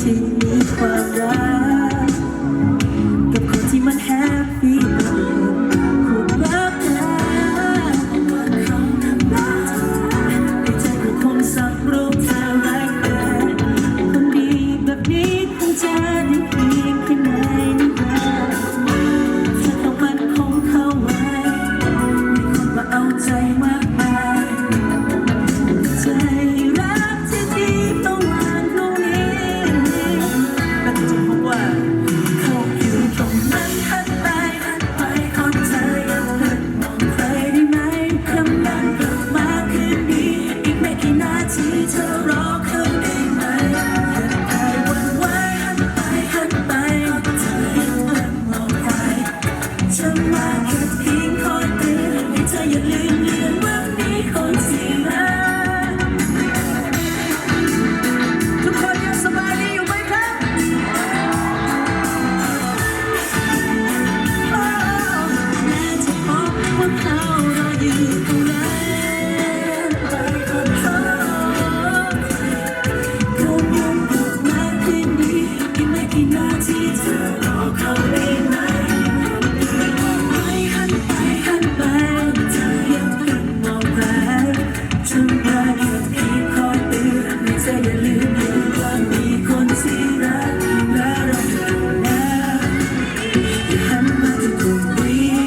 ที่มีความรักกับคนที่มันแฮปปี้คุณรักนะวันเขาทำร้ายให้ใจก็คงสับรู้เธอรักแต่คนดีแบบนี้คงจะได้เพียงแค่ไหนนี่ว่าเธอต้องมันคงเข้าไว้มีคนมาเอาใจมากมายใจรักที่ดีต้องวางตรงนี้ก็จะพบว่าเขาอยู่ตรงนั้นหันไปคนเธอยังเพิ่งมองใครได้ไหมคำนั้นกลับมาคืนนี้อีกไม่กี่นาทีเธอรอเขาได้ไหมอย่าได้วันไว้หันไปเธอยังเพิ่งมองใครฉันมาแค่เพียงคอยเตือนให้เธออย่าลืมว่ามีคนที่รักทุกคนยังสบายดีอยู่ไหมครับแม้จะพบว่าเขารออยู่ตรงนั้นเขายังกลับมาคืนนี้อีกไม่กี่นาทีเธอรอเขาได้ไหมหันไปเธอยังเพิ่งมองใครฉันมาแค่เพียงคอยเตือนให้เธออย่าลืมว่ามีคนที่รักและรักเธอนะอย่าหันมาที่ตรงนี้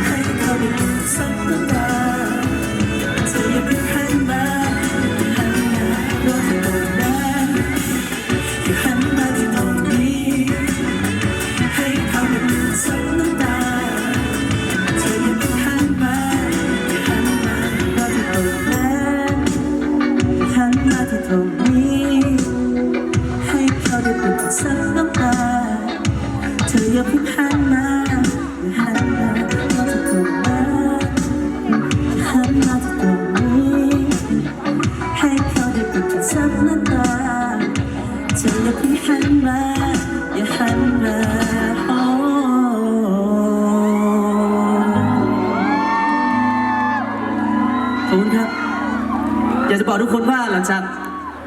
ให้เขาได้ยินสักน้ำตาเธออย่าเพิ่งหันมาว่าเธอตรงนั้นอย่าหันมาที่ตรงนี้ให้เขาได้ยินสักน้ำตาเธออย่าเพิ่งหันมาว่าเธอตรงนั้นหันมาที่ตรงนี้ให้เขาได้ยินสักน้ำตาเธออย่าเพิ่งหันมาว่าเธอตรงนั้นหันมาที่ตรงนี้ให้เขาได้ยินสักน้ำตาเธออย่าเพิ่งหันมาอย่าหันมาขอบคุณครับอยากจะบอกทุกคนว่าหลังจาก